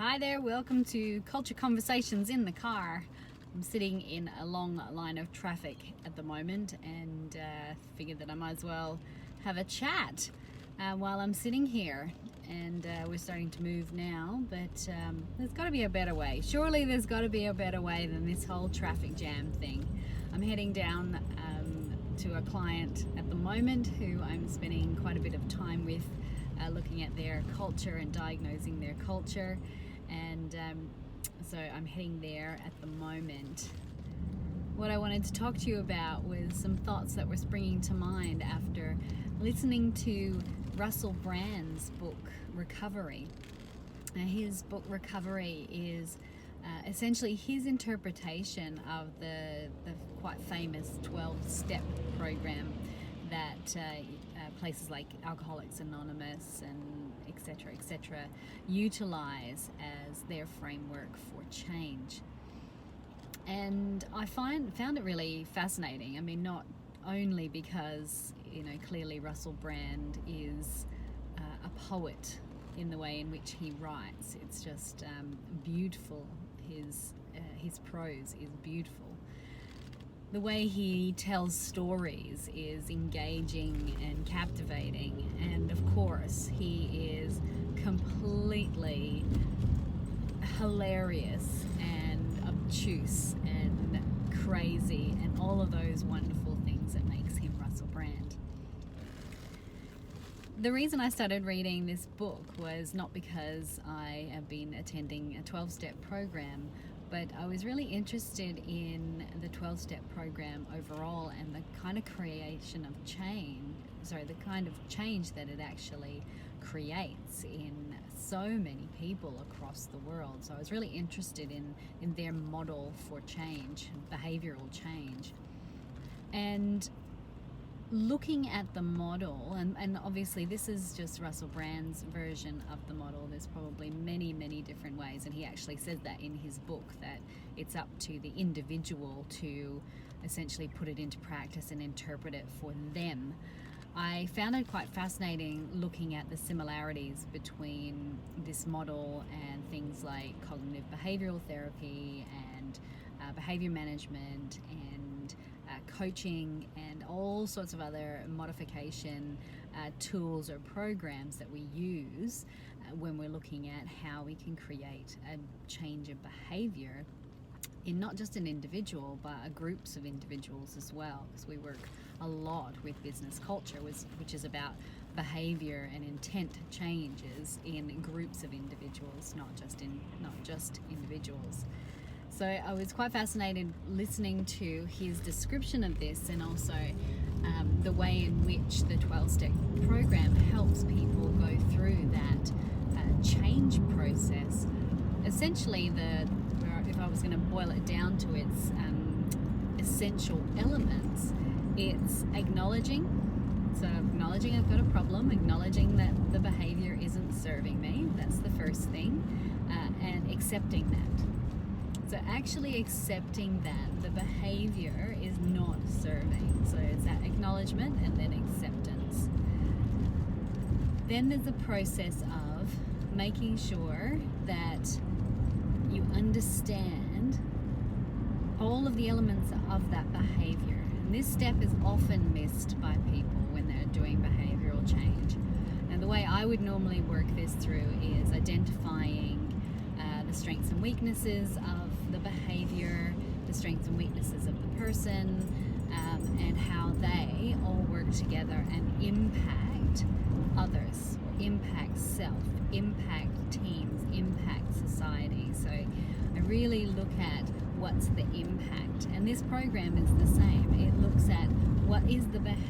Hi there, welcome to Culture Conversations in the Car. I'm sitting in a long line of traffic at the moment and figured that I might as well have a chat while I'm sitting here. And we're starting to move now, but there's got to be a better way. Surely there's got to be a better way than this whole traffic jam thing. I'm heading down to a client at the moment who I'm spending quite a bit of time with, looking at their culture and diagnosing their culture. And so I'm heading there at the moment. What I wanted to talk to you about was some thoughts that were springing to mind after listening to Russell Brand's book, Recovery. His book, Recovery, is essentially his interpretation of the quite famous 12-step program that places like Alcoholics Anonymous and etc. utilize as their framework for change. And I found it really fascinating. I mean, not only because, clearly Russell Brand is a poet in the way in which he writes. It's just beautiful. His prose is beautiful. The way he tells stories is engaging and captivating, and of course he is completely hilarious and obtuse and crazy and all of those wonderful things that makes him Russell Brand. The reason I started reading this book was not because I have been attending a 12-step program, but I was really interested in the 12-step program overall and the kind of the kind of change that it actually creates in so many people across the world. So I was really interested in their model for change, behavioral change. And looking at the model, and obviously this is just Russell Brand's version of the model. There's probably many, many different ways, and he actually says that in his book, that it's up to the individual to essentially put it into practice and interpret it for them. I found it quite fascinating looking at the similarities between this model and things like cognitive behavioral therapy and behavior management and coaching and all sorts of other modification tools or programs that we use when we're looking at how we can create a change of behavior in not just an individual but groups of individuals as well, because we work a lot with business culture, which is about behavior and intent changes in groups of individuals, not just individuals. So I was quite fascinated listening to his description of this, and also the way in which the 12-step program helps people go through that change process. Essentially, if I was going to boil it down to its essential elements, it's acknowledging. So acknowledging I've got a problem, acknowledging that the behavior isn't serving me, that's the first thing, and accepting that. So actually accepting that the behavior is not serving. So it's that acknowledgement and then acceptance. Then there's a process of making sure that you understand all of the elements of that behavior. And this step is often missed by people when they're doing behavioral change. And the way I would normally work this through is identifying the strengths and weaknesses of the behavior, the strengths and weaknesses of the person, and how they all work together and impact others, or impact self, impact teams, impact society. So I really look at what's the impact, and this program is the same. It looks at what is the